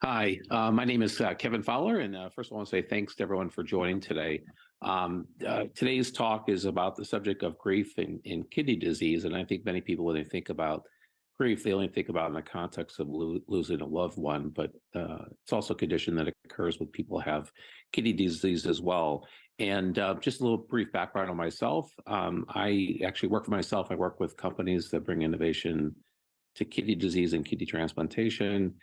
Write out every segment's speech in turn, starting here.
Hi, my name is Kevin Fowler, and first I want to say thanks to everyone for joining today. Today's talk is about the subject of grief in kidney disease, and I think many people, when they think about grief, they only think about it in the context of losing a loved one, but it's also a condition that occurs when people have kidney disease as well. And just a little brief background on myself. I actually work for myself. I work with companies that bring innovation to kidney disease and kidney transplantation,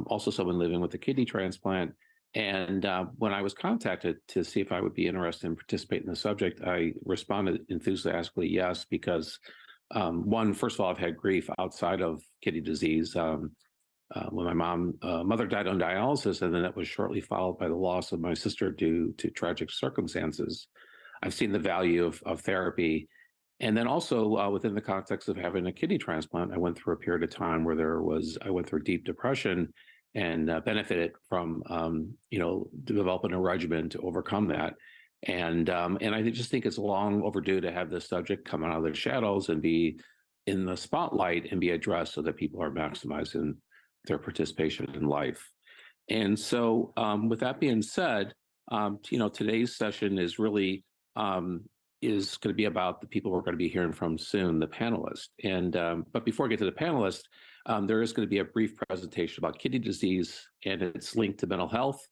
also someone living with a kidney transplant. And when I was contacted to see if I would be interested in participating in the subject, I responded enthusiastically yes, because one, first of all, I've had grief outside of kidney disease. When my mother died on dialysis, and then that was shortly followed by the loss of my sister due to tragic circumstances. I've seen the value of therapy. And then also within the context of having a kidney transplant, I went through a period of time where I went through deep depression and benefited from, developing a regimen to overcome that. And I just think it's long overdue to have this subject come out of the shadows and be in the spotlight and be addressed so that people are maximizing their participation in life. And so with that being said, today's session is really is going to be about the people we're going to be hearing from soon, the panelists. And but before I get to the panelists, there is going to be a brief presentation about kidney disease and its link to mental health,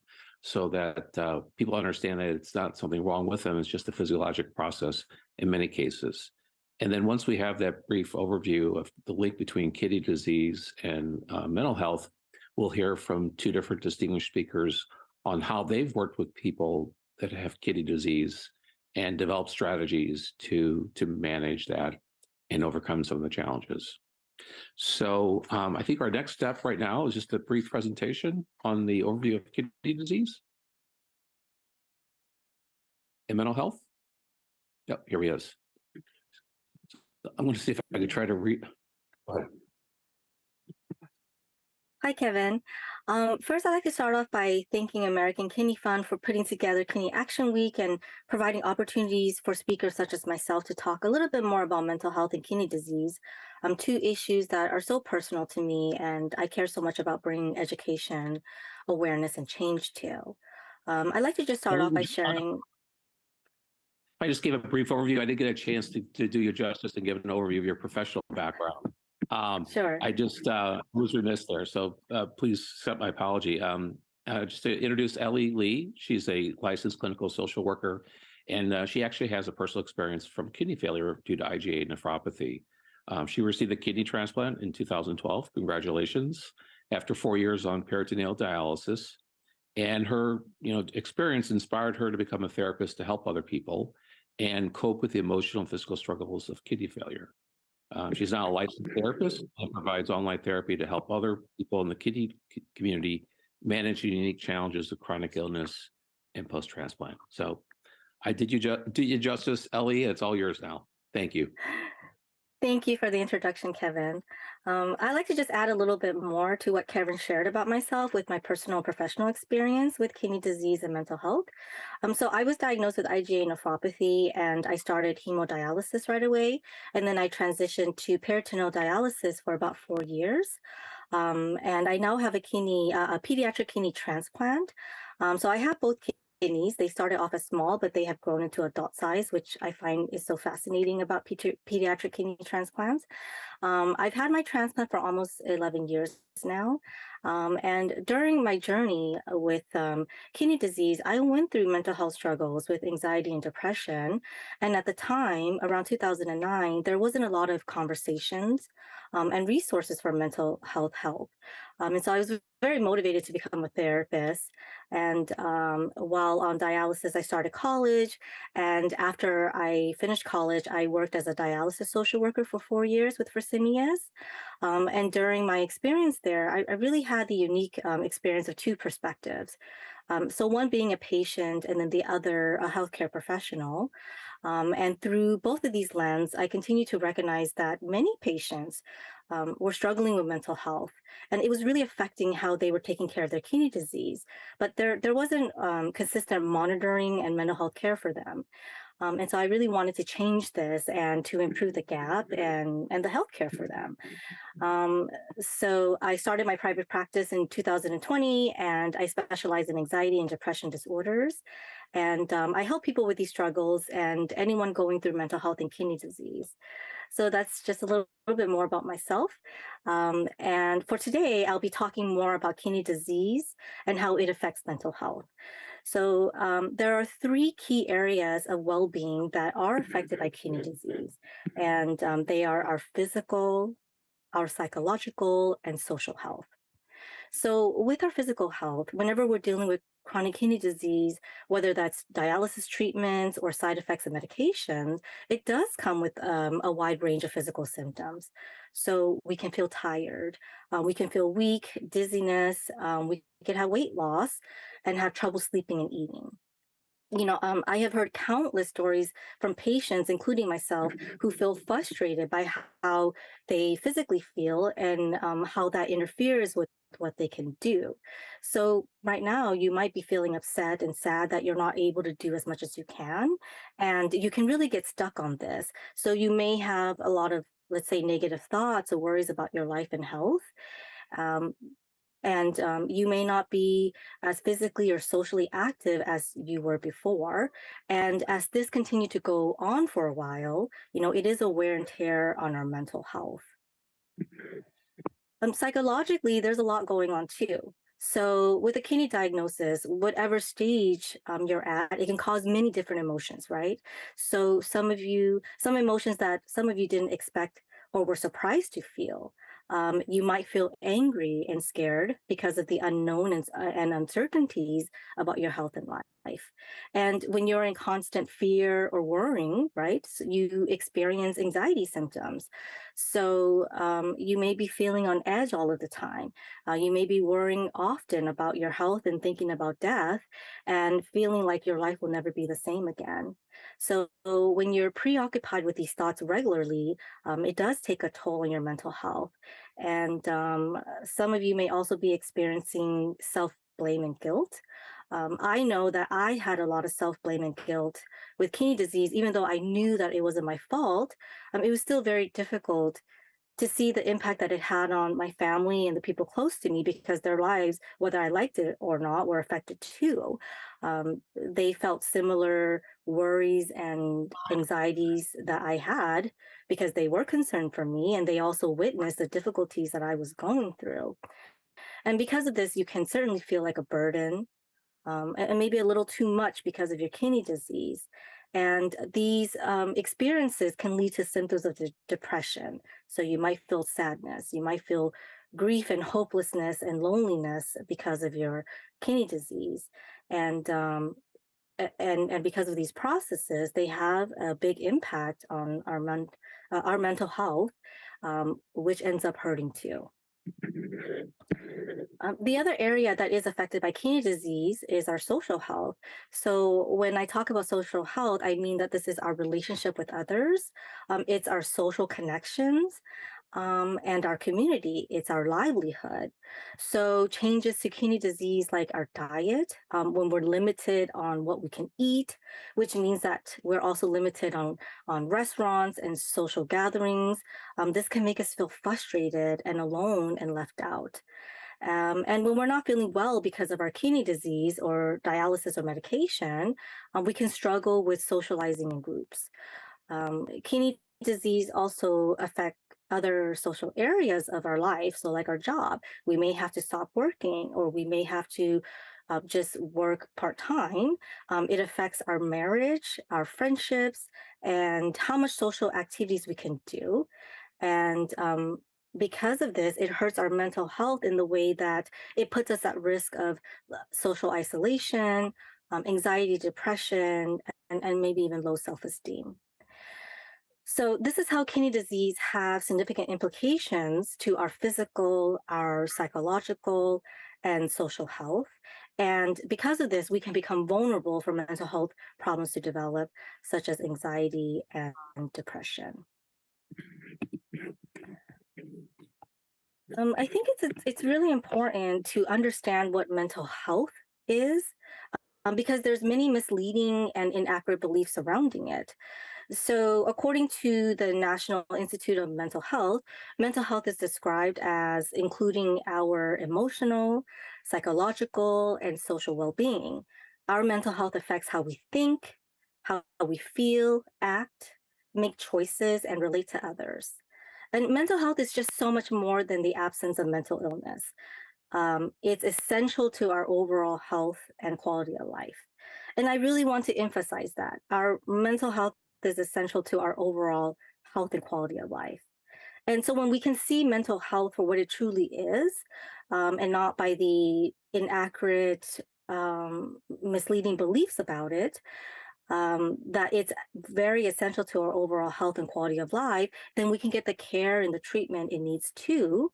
so that people understand that it's not something wrong with them, it's just a physiologic process in many cases. And then once we have that brief overview of the link between kidney disease and mental health, we'll hear from two different distinguished speakers on how they've worked with people that have kidney disease and develop strategies to manage that and overcome some of the challenges. So I think our next step right now is just a brief presentation on the overview of kidney disease and mental health. Yep, here he is. I'm going to see if I can try to read. Go ahead. Hi, Kevin. First, I'd like to start off by thanking American Kidney Fund for putting together Kidney Action Week and providing opportunities for speakers such as myself to talk a little bit more about mental health and kidney disease, two issues that are so personal to me, and I care so much about bringing education, awareness, and change to. I'd like to just start off by sharing. I just gave a brief overview. I didn't get a chance to do you justice and give an overview of your professional background. Sure. I just was remiss there, so please accept my apology. Just to introduce Ellie Lee, she's a licensed clinical social worker, and she actually has a personal experience from kidney failure due to IgA nephropathy. She received a kidney transplant in 2012. Congratulations! After 4 years on peritoneal dialysis, and her experience inspired her to become a therapist to help other people and cope with the emotional and physical struggles of kidney failure. She's now a licensed therapist and provides online therapy to help other people in the kidney community manage the unique challenges of chronic illness and post-transplant. So I did you justice, Ellie. It's all yours now. Thank you. Thank you for the introduction, Kevin. I'd like to just add a little bit more to what Kevin shared about myself with my personal and professional experience with kidney disease and mental health. So I was diagnosed with IgA nephropathy, and I started hemodialysis right away. And then I transitioned to peritoneal dialysis for about 4 years. And I now have a pediatric kidney transplant. So I have both kidneys. They started off as small, but they have grown into adult size, which I find is so fascinating about pediatric kidney transplants. I've had my transplant for almost 11 years now. And during my journey with kidney disease, I went through mental health struggles with anxiety and depression. And at the time, around 2009, there wasn't a lot of conversations and resources for mental health help. And so I was very motivated to become a therapist. And while on dialysis, I started college. And after I finished college, I worked as a dialysis social worker for 4 years with Fresenius. And during my experience there, I really had the unique experience of two perspectives. So one being a patient and then the other a healthcare professional. And through both of these lenses, I continue to recognize that many patients were struggling with mental health, and it was really affecting how they were taking care of their kidney disease. But there wasn't consistent monitoring and mental health care for them. And so I really wanted to change this and to improve the gap and the healthcare for them. Um, so I started my private practice in 2020, and I specialize in anxiety and depression disorders. And I help people with these struggles and anyone going through mental health and kidney disease. So that's just a little bit more about myself. And for today, I'll be talking more about kidney disease and how it affects mental health. So there are three key areas of well-being that are affected by kidney disease, and they are our physical, our psychological, and social health. So, with our physical health, whenever we're dealing with chronic kidney disease, whether that's dialysis treatments or side effects of medications, it does come with a wide range of physical symptoms. So, we can feel tired, we can feel weak, dizziness, we can have weight loss, and have trouble sleeping and eating. I have heard countless stories from patients, including myself, who feel frustrated by how they physically feel and how that interferes with what they can do. So, right now, you might be feeling upset and sad that you're not able to do as much as you can. And you can really get stuck on this. So, you may have a lot of, let's say, negative thoughts or worries about your life and health. Um, and you may not be as physically or socially active as you were before. And as this continued to go on for a while, it is a wear and tear on our mental health. Psychologically, there's a lot going on too. So, with a kidney diagnosis, whatever stage you're at, it can cause many different emotions, right? So, some emotions that some of you didn't expect or were surprised to feel. You might feel angry and scared because of the unknown and uncertainties about your health and life. And when you're in constant fear or worrying, right, so you experience anxiety symptoms. So you may be feeling on edge all of the time. You may be worrying often about your health and thinking about death and feeling like your life will never be the same again. So when you're preoccupied with these thoughts regularly, it does take a toll on your mental health. And some of you may also be experiencing self blame and guilt. I know that I had a lot of self blame and guilt with kidney disease, even though I knew that it wasn't my fault. It was still very difficult to see the impact that it had on my family and the people close to me because their lives, whether I liked it or not, were affected too. They felt similar worries and anxieties that I had because they were concerned for me and they also witnessed the difficulties that I was going through. And because of this, you can certainly feel like a burden and maybe a little too much because of your kidney disease. And these experiences can lead to symptoms of depression. So you might feel sadness, you might feel grief and hopelessness and loneliness because of your kidney disease. And and because of these processes, they have a big impact on our mental health, which ends up hurting too. The other area that is affected by kidney disease is our social health. So, when I talk about social health, I mean that this is our relationship with others, it's our social connections, and our community, it's our livelihood. So, changes to kidney disease, like our diet, when we're limited on what we can eat, which means that we're also limited on restaurants and social gatherings, this can make us feel frustrated and alone and left out. And when we're not feeling well because of our kidney disease or dialysis or medication, we can struggle with socializing in groups. Kidney disease also affect other social areas of our life. So, like our job, we may have to stop working, or we may have to just work part time. It affects our marriage, our friendships, and how much social activities we can do. And because of this, it hurts our mental health in the way that it puts us at risk of social isolation, anxiety, depression, and maybe even low self esteem. So, this is how kidney disease has significant implications to our physical, our psychological, and social health. And because of this, we can become vulnerable for mental health problems to develop, such as anxiety and depression. I think it's really important to understand what mental health is. because there's many misleading and inaccurate beliefs surrounding it. So, according to the National Institute of mental health is described as including our emotional, psychological, and social well being. Our mental health affects how we think, how we feel, act, make choices, and relate to others. And mental health is just so much more than the absence of mental illness. It's essential to our overall health and quality of life. And I really want to emphasize that our mental health is essential to our overall health and quality of life. And so when we can see mental health for what it truly is, and not by the inaccurate, misleading beliefs about it, that it's very essential to our overall health and quality of life, then we can get the care and the treatment it needs too,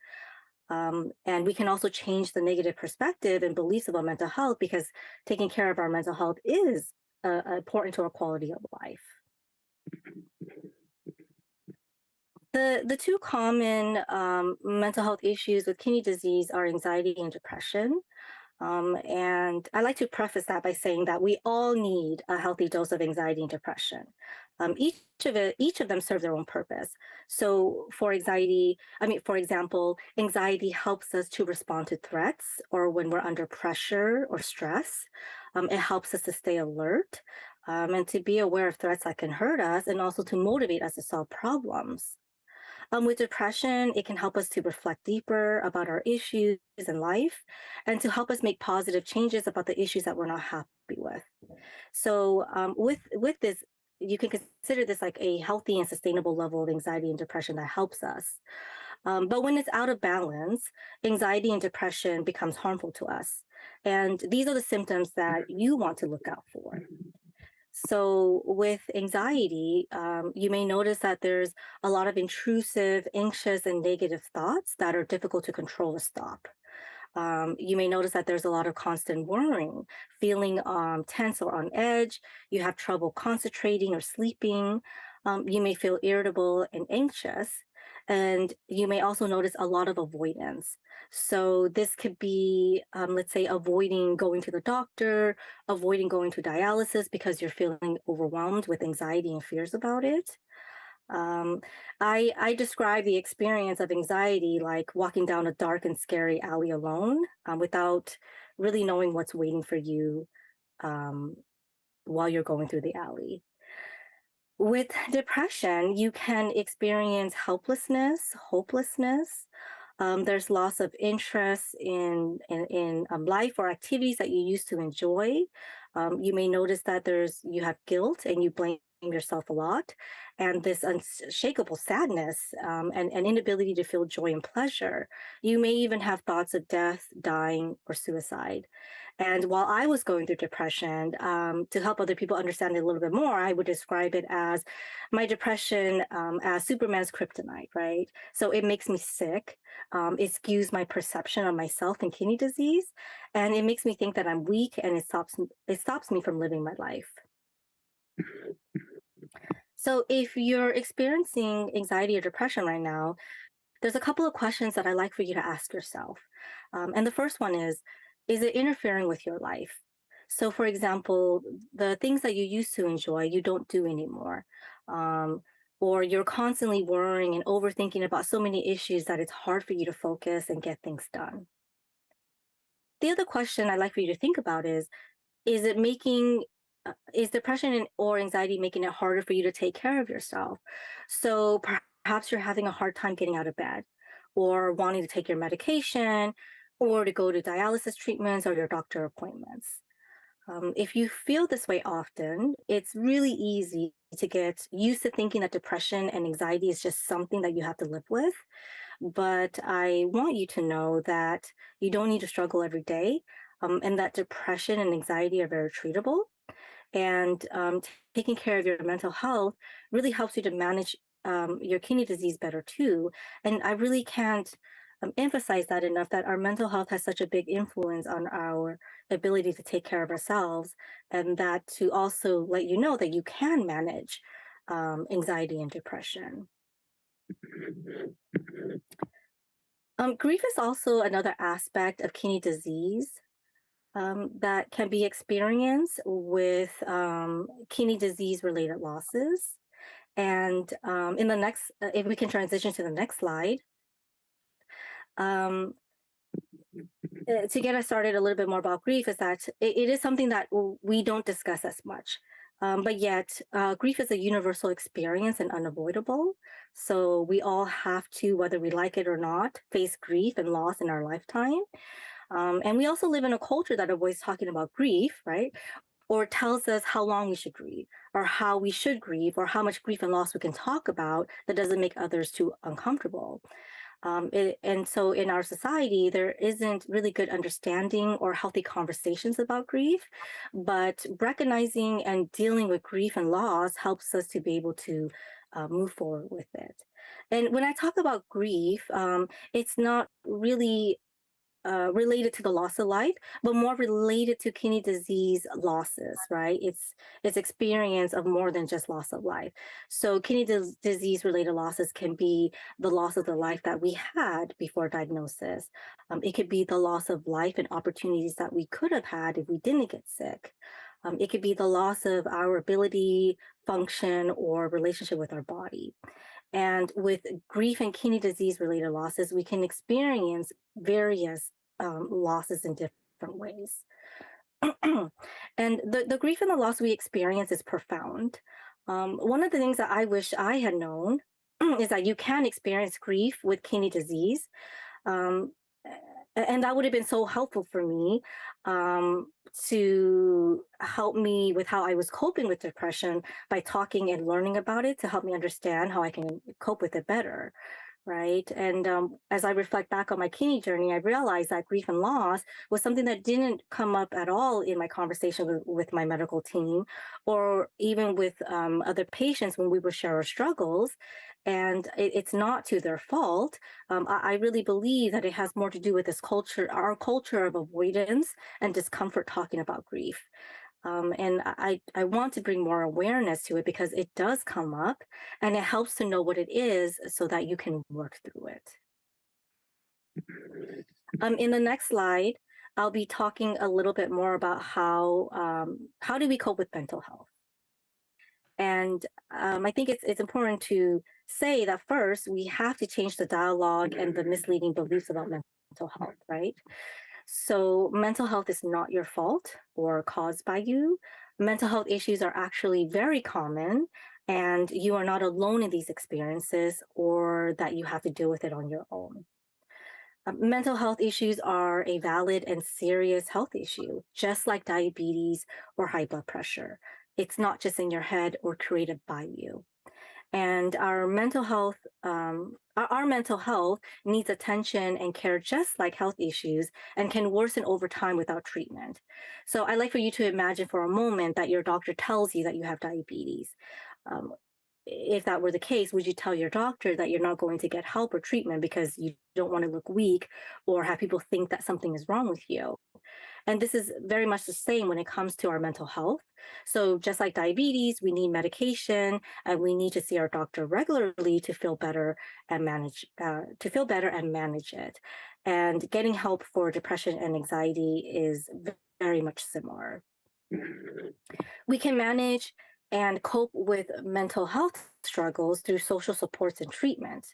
and we can also change the negative perspective and beliefs about mental health because taking care of our mental health is important to our quality of life. The two common mental health issues with kidney disease are anxiety and depression. And I like to preface that by saying that we all need a healthy dose of anxiety and depression. Each of them serve their own purpose. So, for example, anxiety helps us to respond to threats or when we're under pressure or stress. It helps us to stay alert and to be aware of threats that can hurt us, and also to motivate us to solve problems. With depression, it can help us to reflect deeper about our issues in life and to help us make positive changes about the issues that we're not happy with. So, with this, you can consider this like a healthy and sustainable level of anxiety and depression that helps us. But when it's out of balance, anxiety and depression becomes harmful to us. And these are the symptoms that you want to look out for. So, with anxiety, you may notice that there's a lot of intrusive, anxious, and negative thoughts that are difficult to control or stop. You may notice that there's a lot of constant worrying, feeling tense or on edge. You have trouble concentrating or sleeping. You may feel irritable and anxious. And you may also notice a lot of avoidance. So, this could be, let's say, avoiding going to the doctor, avoiding going to dialysis because you're feeling overwhelmed with anxiety and fears about it. Um, I describe the experience of anxiety like walking down a dark and scary alley alone, without really knowing what's waiting for you, um, while you're going through the alley. With depression, you can experience helplessness, hopelessness. There's loss of interest in life or activities that you used to enjoy. You may notice that you have guilt and you blame yourself a lot, and this unshakable sadness, and inability to feel joy and pleasure. You may even have thoughts of death, dying, or suicide. And while I was going through depression, to help other people understand it a little bit more, I would describe it as my depression, as Superman's kryptonite, right? So it makes me sick. It skews my perception of myself and kidney disease, and it makes me think that I'm weak, and it stops me from living my life. So if you're experiencing anxiety or depression right now, there's a couple of questions that I like for you to ask yourself. And the first one is it interfering with your life? So, for example, the things that you used to enjoy, you don't do anymore. Um, or you're constantly worrying and overthinking about so many issues that it's hard for you to focus and get things done. The other question I'd like for you to think about is it making is depression or anxiety making it harder for you to take care of yourself? So perhaps you're having a hard time getting out of bed or wanting to take your medication or to go to dialysis treatments or your doctor appointments. If you feel this way often, it's really easy to get used to thinking that depression and anxiety is just something that you have to live with. But I want you to know that you don't need to struggle every day, and that depression and anxiety are very treatable. And taking care of your mental health really helps you to manage your kidney disease better too. And I really can't emphasize that enough, that our mental health has such a big influence on our ability to take care of ourselves, and that to also let you know that you can manage anxiety and depression. Grief is also another aspect of kidney disease. that can be experienced with kidney disease related losses. And in the next, if we can transition to the next slide, um, to get us started a little bit more about grief is that it is something that we don't discuss as much. But yet, grief is a universal experience and unavoidable. So we all have to, whether we like it or not, face grief and loss in our lifetime. And we also live in a culture that avoids talking about grief, right? Or tells us how long we should grieve, or how we should grieve, or how much grief and loss we can talk about that doesn't make others too uncomfortable. And so in our society, there isn't really good understanding or healthy conversations about grief, but recognizing and dealing with grief and loss helps us to be able to move forward with it. And when I talk about grief, it's not really related to the loss of life, but more related to kidney disease losses, right? It's experience of more than just loss of life. So disease related losses can be the loss of the life that we had before diagnosis. It could be the loss of life and opportunities that we could have had if we didn't get sick. It could be the loss of our ability, function, or relationship with our body. And with grief and kidney disease related losses, we can experience various losses in different ways. And the grief and the loss we experience is profound. One of the things that I wish I had known is that you can experience grief with kidney disease. Um, and that would have been so helpful for me to help me with how I was coping with depression by talking and learning about it to help me understand how I can cope with it better. Right. And as I reflect back on my kidney journey, I realized that grief and loss was something that didn't come up at all in my conversation with my medical team or even with other patients when we would share our struggles. And it's not to their fault. I really believe that it has more to do with this culture, our culture of avoidance and discomfort talking about grief. And I want to bring more awareness to it because it does come up and it helps to know what it is so that you can work through it. In the next slide, I'll be talking a little bit more about how do we cope with mental health. And I think it's important to say that first we have to change the dialogue and the misleading beliefs about mental health, right? So, mental health is not your fault or caused by you. Mental health issues are actually very common, and you are not alone in these experiences or that you have to deal with it on your own. Mental health issues are a valid and serious health issue, just like diabetes or high blood pressure. It's not just in your head or created by you. And our mental health needs attention and care just like health issues and can worsen over time without treatment. So I'd like for you to imagine for a moment that your doctor tells you that you have diabetes. Um, if that were the case, would you tell your doctor that you're not going to get help or treatment because you don't want to look weak or have people think that something is wrong with you? And this is very much the same when it comes to our mental health. So, just like diabetes, we need medication and we need to see our doctor regularly to feel better and manage it. And getting help for depression and anxiety is very much similar. We can manage and cope with mental health struggles through social supports and treatment.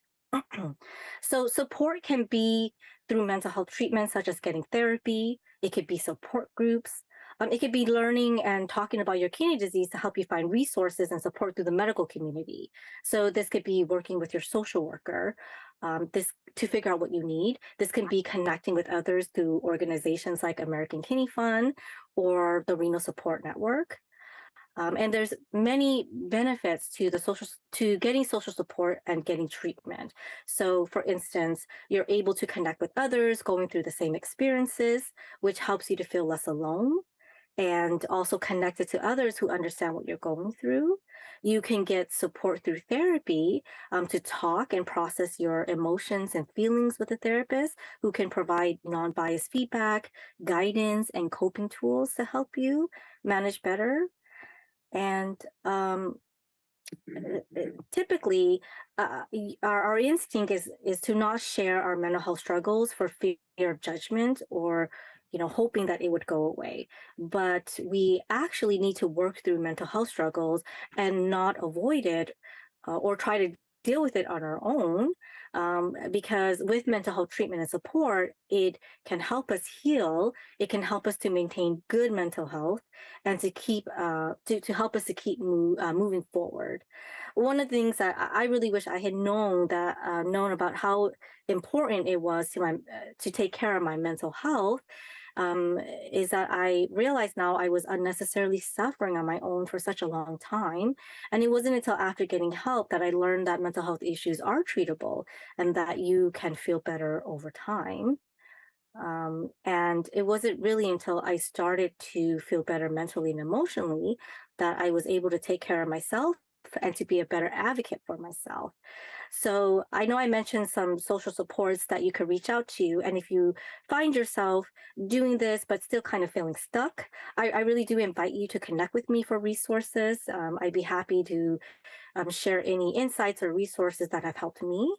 So, support can be through mental health treatment, such as getting therapy. It could be support groups. It could be learning and talking about your kidney disease to help you find resources and support through the medical community. So, this could be working with your social worker. This to figure out what you need. This can be connecting with others through organizations like American Kidney Fund or the Renal Support Network. And there's many benefits to to getting social support and getting treatment. So, for instance, you're able to connect with others going through the same experiences, which helps you to feel less alone and also connected to others who understand what you're going through. You can get support through therapy to talk and process your emotions and feelings with a therapist who can provide non biased feedback, guidance, and coping tools to help you manage better. And typically, our instinct is to not share our mental health struggles for fear of judgment or hoping that it would go away. But we actually need to work through mental health struggles and not avoid it or try to deal with it on our own, because with mental health treatment and support, it can help us heal. It can help us to maintain good mental health and to keep to help us to keep moving forward. One of the things that I really wish I had known about how important it was to take care of my mental health, um, is that I realized now I was unnecessarily suffering on my own for such a long time. And it wasn't until after getting help that I learned that mental health issues are treatable and that you can feel better over time. And it wasn't really until I started to feel better mentally and emotionally that I was able to take care of myself and to be a better advocate for myself. So I know I mentioned some social supports that you could reach out to. And if you find yourself doing this, but still kind of feeling stuck, I really do invite you to connect with me for resources. I'd be happy to share any insights or resources that have helped me.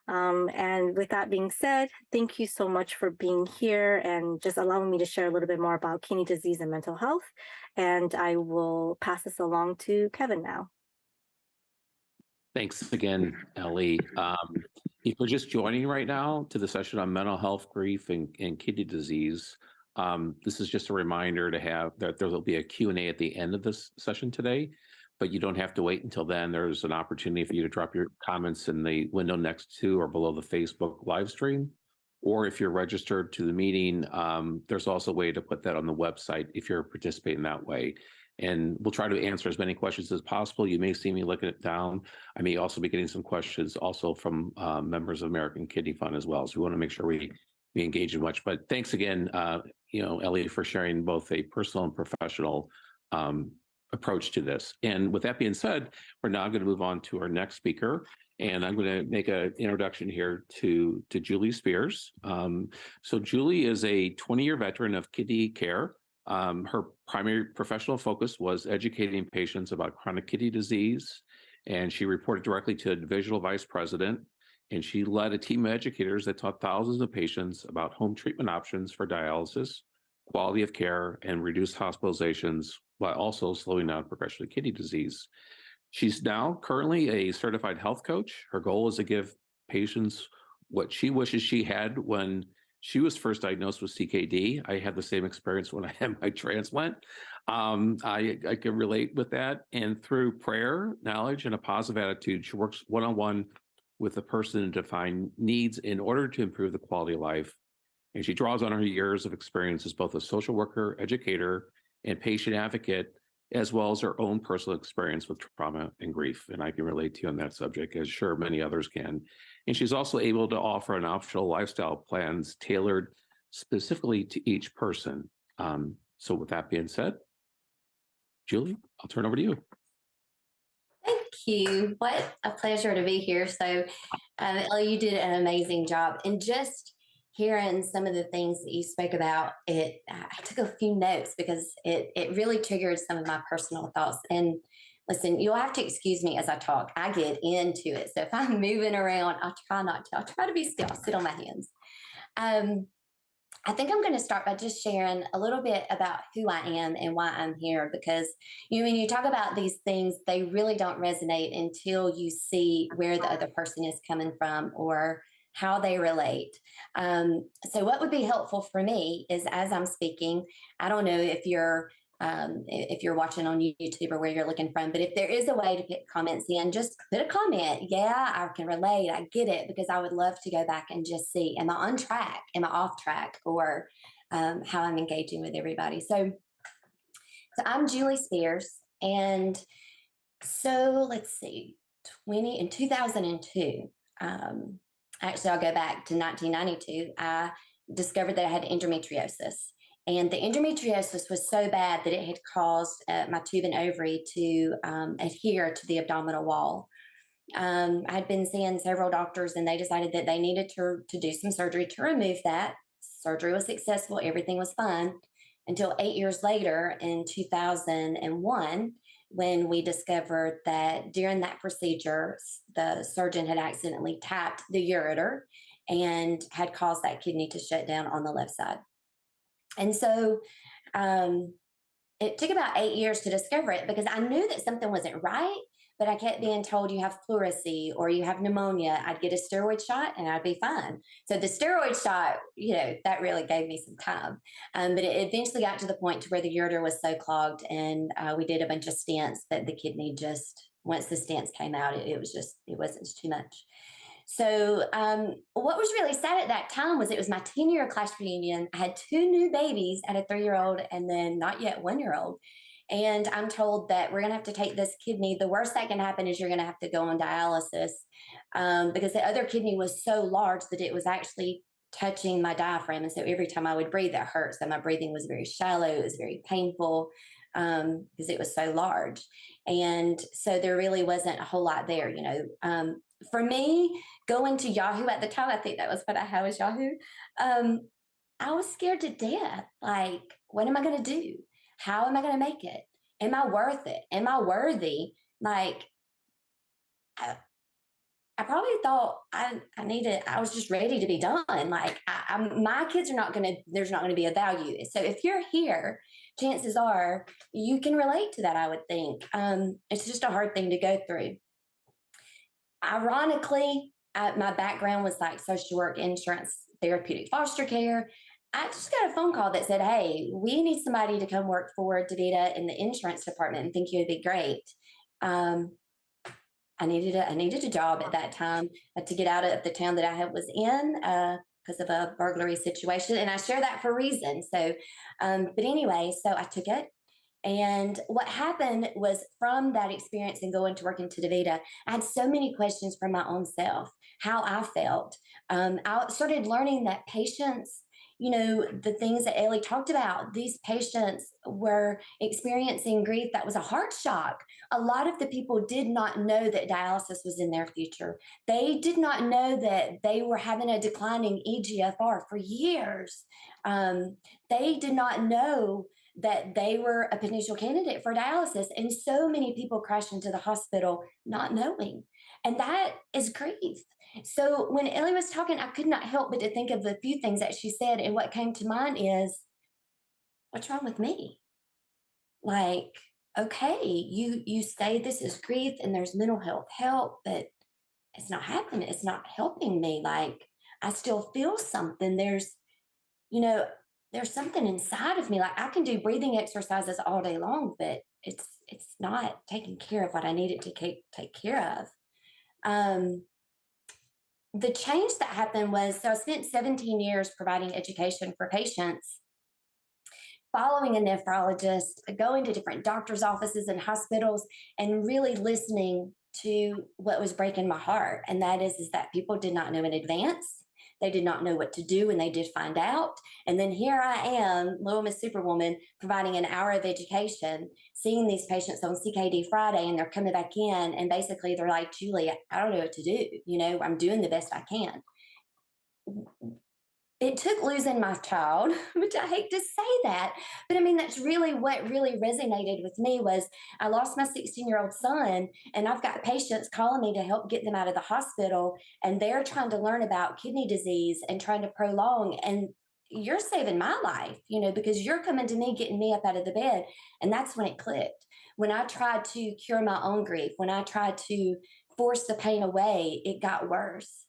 And with that being said, thank you so much for being here and just allowing me to share a little bit more about kidney disease and mental health. And I will pass this along to Kevin now. Thanks again, Ellie. If you're just joining right now to the session on mental health, grief, and kidney disease, this is just a reminder to have that there will be a Q&A at the end of this session today, but you don't have to wait until then. There's an opportunity for you to drop your comments in the window next to or below the Facebook live stream. Or if you're registered to the meeting, there's also a way to put that on the website if you're participating that way. And we'll try to answer as many questions as possible. You may see me looking it down. I may also be getting some questions also from members of American Kidney Fund as well. So we want to make sure we engage in much. But thanks again, Ellie, for sharing both a personal and professional approach to this. And with that being said, we're now going to move on to our next speaker. And I'm going to make an introduction here to Julie Spears. So Julie is a 20-year veteran of kidney care. Her primary professional focus was educating patients about chronic kidney disease, and she reported directly to a divisional vice president, and she led a team of educators that taught thousands of patients about home treatment options for dialysis, quality of care, and reduced hospitalizations, while also slowing down progression of kidney disease. She's now currently a certified health coach. Her goal is to give patients what she wishes she had when she was first diagnosed with CKD. I had the same experience when I had my transplant. I can relate with that. And through prayer, knowledge, and a positive attitude, she works one-on-one with the person to find needs in order to improve the quality of life. And she draws on her years of experience as both a social worker, educator, and patient advocate, as well as her own personal experience with trauma and grief. And I can relate to you on that subject, as sure many others can. And she's also able to offer an optional lifestyle plans tailored specifically to each person. So with that being said, Julie, I'll turn over to you. Thank you. What a pleasure to be here. So, Ellie, you did an amazing job. And just hearing some of the things that you spoke about, I took a few notes because it really triggered some of my personal thoughts. And listen, you'll have to excuse me as I talk. I get into it. So if I'm moving around, I'll try not to. I'll try to be still. I'll sit on my hands. I think I'm going to start by just sharing a little bit about who I am and why I'm here, because when you talk about these things, they really don't resonate until you see where the other person is coming from or how they relate. So what would be helpful for me is, as I'm speaking, I don't know if you're watching on YouTube or where you're looking from, but if there is a way to put comments in, just put a comment. Yeah, I can relate. I get it, because I would love to go back and just see, am I on track? Am I off track? Or how I'm engaging with everybody. So I'm Julie Spears. And so let's see, in 2002, actually, I'll go back to 1992. I discovered that I had endometriosis. And the endometriosis was so bad that it had caused my tube and ovary to adhere to the abdominal wall. I had been seeing several doctors, and they decided that they needed to do some surgery to remove that. Surgery was successful. Everything was fine until 8 years later in 2001, when we discovered that during that procedure, the surgeon had accidentally tapped the ureter and had caused that kidney to shut down on the left side. And so it took about 8 years to discover it because I knew that something wasn't right, but I kept being told you have pleurisy or you have pneumonia. I'd get a steroid shot and I'd be fine. So the steroid shot, that really gave me some time. But it eventually got to the point to where the ureter was so clogged, and we did a bunch of stents that the kidney just, once the stents came out, it wasn't too much. So what was really sad at that time was it was my 10-year class reunion. I had two new babies, I had a 3-year-old and then not yet 1-year-old. And I'm told that we're going to have to take this kidney. The worst that can happen is you're going to have to go on dialysis because the other kidney was so large that it was actually touching my diaphragm. And so every time I would breathe, that hurt. So my breathing was very shallow. It was very painful because it was so large. And so there really wasn't a whole lot there, for me, going to Yahoo at the time, I think that was what I had was Yahoo. I was scared to death. Like, what am I going to do? How am I going to make it? Am I worth it? Am I worthy? Like, I probably thought I was just ready to be done. Like, my kids are not going to, there's not going to be a value. So if you're here, chances are you can relate to that, I would think. It's just a hard thing to go through. Ironically, my background was like social work, insurance, therapeutic foster care. I just got a phone call that said, "Hey, we need somebody to come work for DaVita in the insurance department and think you would be great." I needed a job at that time to get out of the town that I was in because of a burglary situation, and I share that for a reason. So, but anyway, so I took it. And what happened was from that experience and going to work into DaVita, I had so many questions from my own self, how I felt. I started learning that patients, the things that Ellie talked about, these patients were experiencing grief that was a heart shock. A lot of the people did not know that dialysis was in their future. They did not know that they were having a declining EGFR for years. They did not know that they were a potential candidate for dialysis. And so many people crash into the hospital not knowing. And that is grief. So when Ellie was talking, I could not help but to think of the few things that she said. And what came to mind is, what's wrong with me? Like, okay, you say this is grief and there's mental health help, but it's not happening. It's not helping me. Like, I still feel something. You know, there's something inside of me. Like, I can do breathing exercises all day long, but it's not taking care of what I need it to take care of. The change that happened was, so I spent 17 years providing education for patients, following a nephrologist, going to different doctors' offices and hospitals, and really listening to what was breaking my heart. And that is that people did not know in advance. They did not know what to do when they did find out. And then here I am, Little Miss Superwoman, providing an hour of education, seeing these patients on CKD Friday, and they're coming back in. And basically they're like, "Julie, I don't know what to do. I'm doing the best I can." It took losing my child, which I hate to say that, but I mean, that's really what really resonated with me was I lost my 16-year-old son, and I've got patients calling me to help get them out of the hospital, and they're trying to learn about kidney disease and trying to prolong. And you're saving my life, because you're coming to me, getting me up out of the bed. And that's when it clicked. When I tried to cure my own grief, when I tried to force the pain away, it got worse.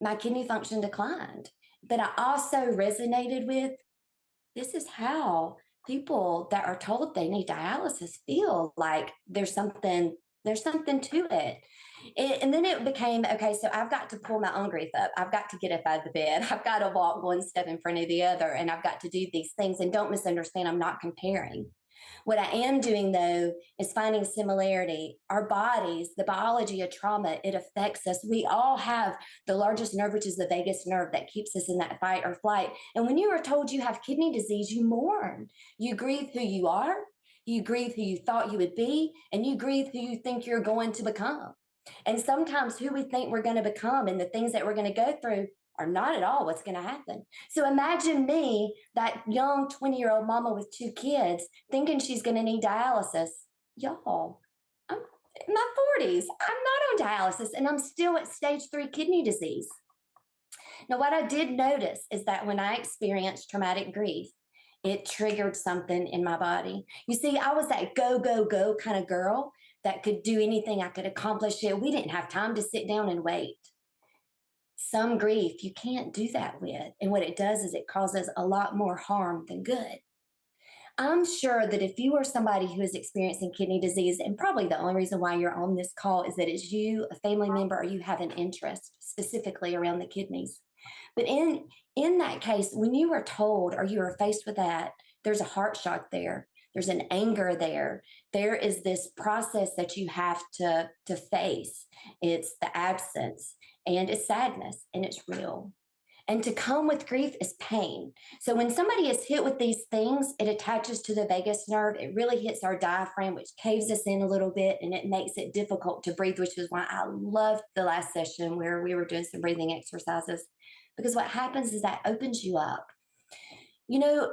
My kidney function declined. But I also resonated with, this is how people that are told they need dialysis feel. Like there's something to it. And then it became, okay, so I've got to pull my own grief up. I've got to get up out of the bed. I've got to walk one step in front of the other, and I've got to do these things. And don't misunderstand, I'm not comparing. What I am doing, though, is finding similarity. Our bodies, the biology of trauma, it affects us. We all have the largest nerve, which is the vagus nerve, that keeps us in that fight or flight. And when you are told you have kidney disease, you mourn. You grieve who you are, you grieve who you thought you would be, and you grieve who you think you're going to become. And sometimes who we think we're going to become and the things that we're going to go through are not at all what's going to happen. So imagine me, that young 20-year-old mama with 2 kids, thinking she's going to need dialysis. Y'all, I'm in my 40s. I'm not on dialysis, and I'm still at stage 3 kidney disease. Now, what I did notice is that when I experienced traumatic grief, it triggered something in my body. You see, I was that go, go, go kind of girl that could do anything, I could accomplish it. We didn't have time to sit down and wait. Some grief you can't do that with. And what it does is it causes a lot more harm than good. I'm sure that if you are somebody who is experiencing kidney disease, and probably the only reason why you're on this call is that it's you, a family member, or you have an interest specifically around the kidneys. But in that case, when you are told or you are faced with that, there's a heart shock there. There's an anger there. There is this process that you have to face. It's the absence and it's sadness and it's real. And to come with grief is pain. So when somebody is hit with these things, it attaches to the vagus nerve. It really hits our diaphragm, which caves us in a little bit, and it makes it difficult to breathe, which is why I loved the last session where we were doing some breathing exercises. Because what happens is that opens you up. You know,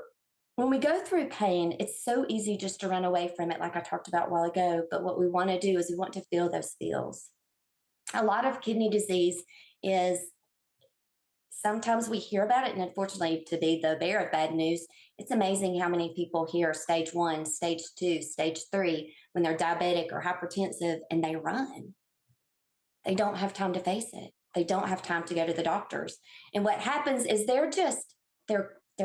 when we go through pain, it's so easy just to run away from it, like I talked about a while ago. But what we want to do is we want to feel those feels. A lot of kidney disease is sometimes we hear about it, and unfortunately, to be the bearer of bad news, it's amazing how many people hear stage 1, stage 2, stage 3 when they're diabetic or hypertensive and they run. They don't have time to face it. They don't have time to go to the doctors. And what happens is they're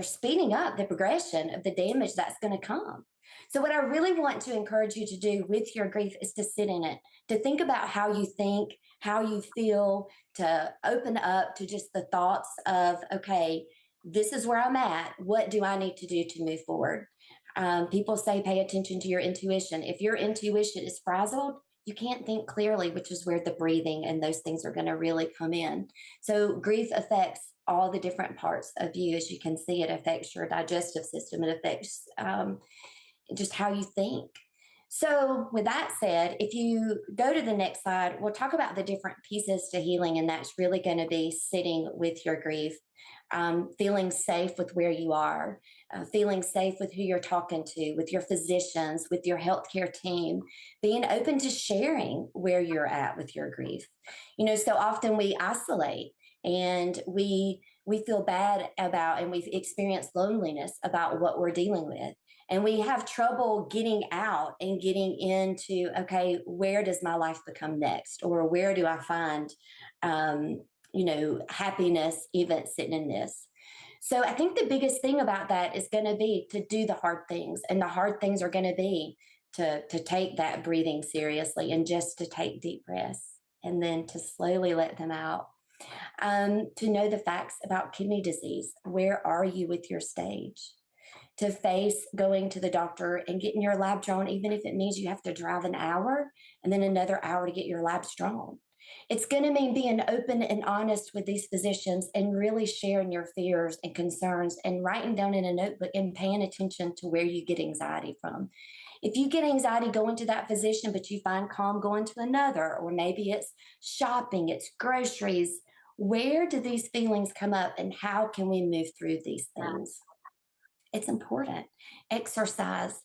speeding up the progression of the damage that's going to come. So what I really want to encourage you to do with your grief is to sit in it, to think about how you think, how you feel, to open up to just the thoughts of, okay, this is where I'm at. What do I need to do to move forward? People say pay attention to your intuition. If your intuition is frazzled, you can't think clearly, which is where the breathing and those things are going to really come in. So grief affects all the different parts of you. As you can see, it affects your digestive system. It affects just how you think. So, with that said, if you go to the next slide, we'll talk about the different pieces to healing, and that's really going to be sitting with your grief, feeling safe with where you are, feeling safe with who you're talking to, with your physicians, with your healthcare team, being open to sharing where you're at with your grief. You know, so often we isolate and we feel bad about, and we've experienced loneliness about what we're dealing with. And we have trouble getting out and getting into, okay, where does my life become next? Or where do I find, happiness even sitting in this? So I think the biggest thing about that is going to be to do the hard things. And the hard things are going to be to take that breathing seriously and just to take deep breaths and then to slowly let them out. To know the facts about kidney disease. Where are you with your stage? To face going to the doctor and getting your lab drawn, even if it means you have to drive an hour and then another hour to get your labs drawn. It's going to mean being open and honest with these physicians and really sharing your fears and concerns and writing down in a notebook and paying attention to where you get anxiety from. If you get anxiety going to that physician, but you find calm going to another, or maybe it's shopping, it's groceries, where do these feelings come up and how can we move through these things? It's important. Exercise.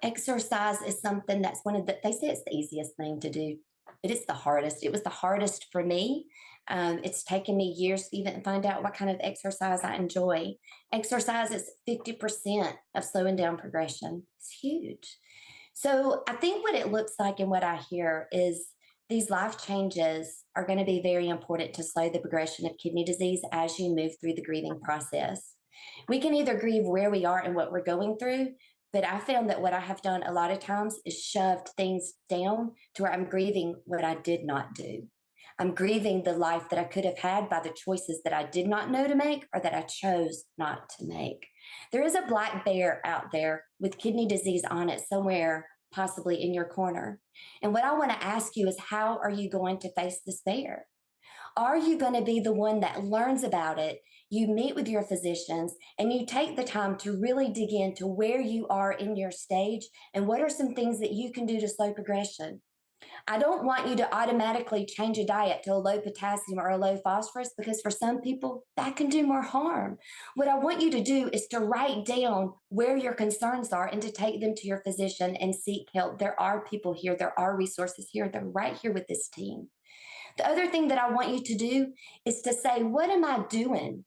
Exercise is something that's they say it's the easiest thing to do, but it's the hardest. It was the hardest for me. It's taken me years to even find out what kind of exercise I enjoy. Exercise is 50% of slowing down progression. It's huge. So I think what it looks like and what I hear is these life changes are going to be very important to slow the progression of kidney disease as you move through the grieving process. We can either grieve where we are and what we're going through, but I found that what I have done a lot of times is shoved things down to where I'm grieving what I did not do. I'm grieving the life that I could have had by the choices that I did not know to make or that I chose not to make. There is a black bear out there with kidney disease on it somewhere, possibly in your corner. And what I want to ask you is, how are you going to face this bear? Are you going to be the one that learns about it? You meet with your physicians and you take the time to really dig into where you are in your stage and what are some things that you can do to slow progression. I don't want you to automatically change a diet to a low potassium or a low phosphorus, because for some people that can do more harm. What I want you to do is to write down where your concerns are and to take them to your physician and seek help. There are people here, there are resources here, they're right here with this team. The other thing that I want you to do is to say, what am I doing?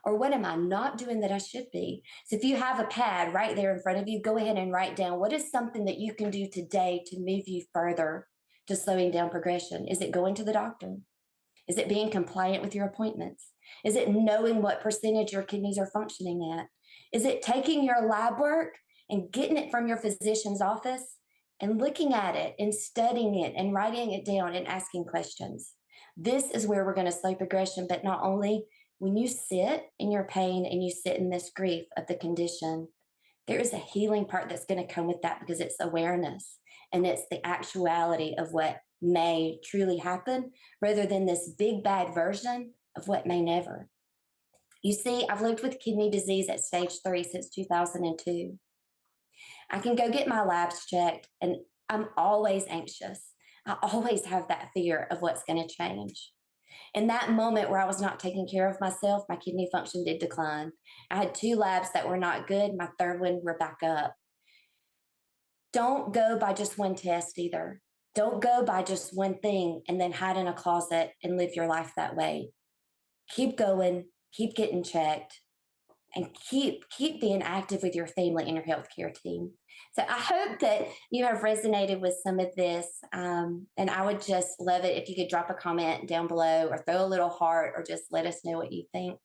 Or what am I not doing that I should be? So if you have a pad right there in front of you, go ahead and write down what is something that you can do today to move you further to slowing down progression. Is it going to the doctor? Is it being compliant with your appointments? Is it knowing what percentage your kidneys are functioning at? Is it taking your lab work and getting it from your physician's office and looking at it and studying it and writing it down and asking questions? This is where we're going to slow progression, but not only when you sit in your pain and you sit in this grief of the condition, there is a healing part that's going to come with that because it's awareness and it's the actuality of what may truly happen rather than this big bad version of what may never. You see, I've lived with kidney disease at stage 3 since 2002. I can go get my labs checked and I'm always anxious. I always have that fear of what's going to change. In that moment where I was not taking care of myself, my kidney function did decline. I had 2 labs that were not good. My third one were back up. Don't go by just one test either. Don't go by just one thing and then hide in a closet and live your life that way. Keep going, keep getting checked, and keep being active with your family and your healthcare team. So I hope that you have resonated with some of this. And I would just love it if you could drop a comment down below or throw a little heart or just let us know what you think.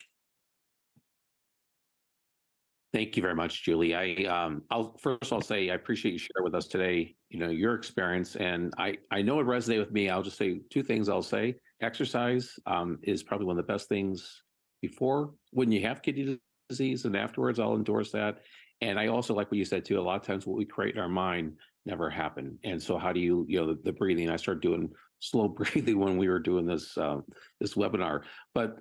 Thank you very much, Julie. I'll say I appreciate you sharing with us today, your experience, and I know it resonated with me. I'll just say 2 things. I'll say exercise is probably one of the best things before when you have kidney disease, and afterwards I'll endorse that. And I also like what you said too. A lot of times what we create in our mind never happen. And so how do you, the breathing? I started doing slow breathing when we were doing this this webinar. But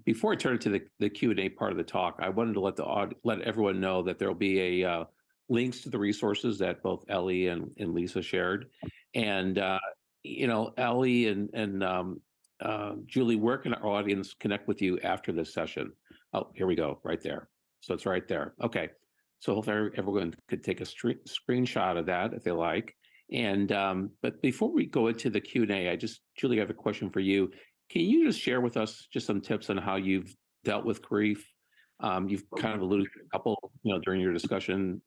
before I turn to the Q&A part of the talk, I wanted to let everyone know that there'll be a links to the resources that both Ellie and Lisa shared. And Ellie and Julie, where can our audience connect with you after this session? Oh, here we go, right there. So it's right there. Okay. So hopefully everyone could take a screenshot of that if they like. And but before we go into the Q&A, Julie, I have a question for you. Can you just share with us just some tips on how you've dealt with grief? You've kind of alluded to a couple, during your discussion,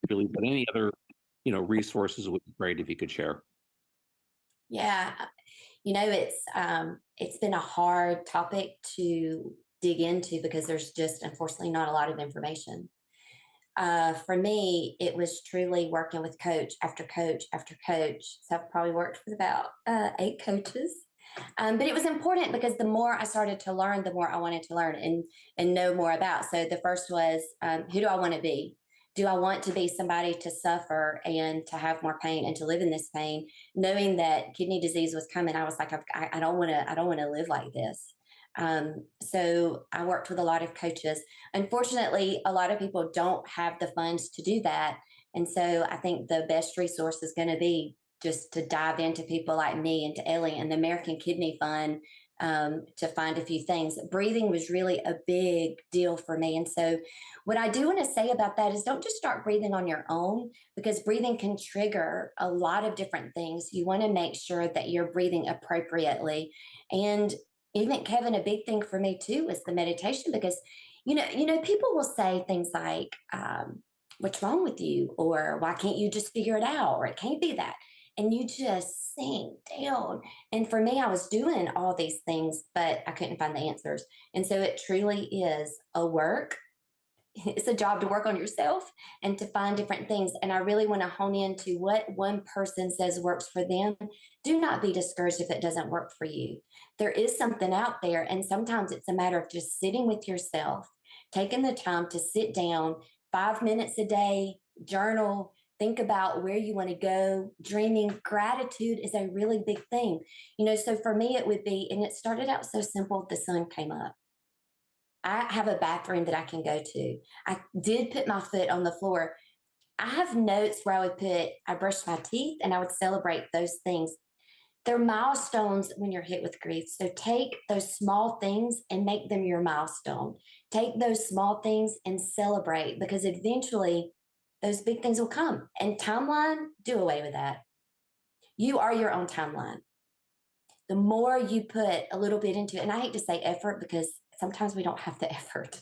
Julie, but any other, resources would be great if you could share. Yeah, it's been a hard topic to dig into because there's just unfortunately not a lot of information. For me, it was truly working with coach after coach after coach. So I've probably worked with about 8 coaches. But it was important because the more I started to learn, the more I wanted to learn and know more about. So the first was, who do I want to be? Do I want to be somebody to suffer and to have more pain and to live in this pain? Knowing that kidney disease was coming, I was like, I don't want to live like this. So I worked with a lot of coaches. Unfortunately, a lot of people don't have the funds to do that. And so I think the best resource is going to be just to dive into people like me and to Ellie and the American Kidney Fund to find a few things. Breathing was really a big deal for me. And so what I do want to say about that is don't just start breathing on your own because breathing can trigger a lot of different things. You want to make sure that you're breathing appropriately. And even Kevin, a big thing for me too is the meditation because, people will say things like, what's wrong with you? Or why can't you just figure it out? Or it can't be that. And you just sink down. And for me, I was doing all these things, but I couldn't find the answers. And so it truly is a work. It's a job to work on yourself and to find different things. And I really want to hone into what one person says works for them. Do not be discouraged if it doesn't work for you. There is something out there. And sometimes it's a matter of just sitting with yourself, taking the time to sit down 5 minutes a day, journal, think about where you want to go. Dreaming, gratitude is a really big thing. So for me, it would be, and it started out so simple, the sun came up. I have a bathroom that I can go to. I did put my foot on the floor. I have notes where I brushed my teeth and I would celebrate those things. They're milestones when you're hit with grief. So take those small things and make them your milestone. Take those small things and celebrate because eventually those big things will come. And timeline, do away with that. You are your own timeline. the more you put a little bit into it, and I hate to say effort because sometimes we don't have the effort,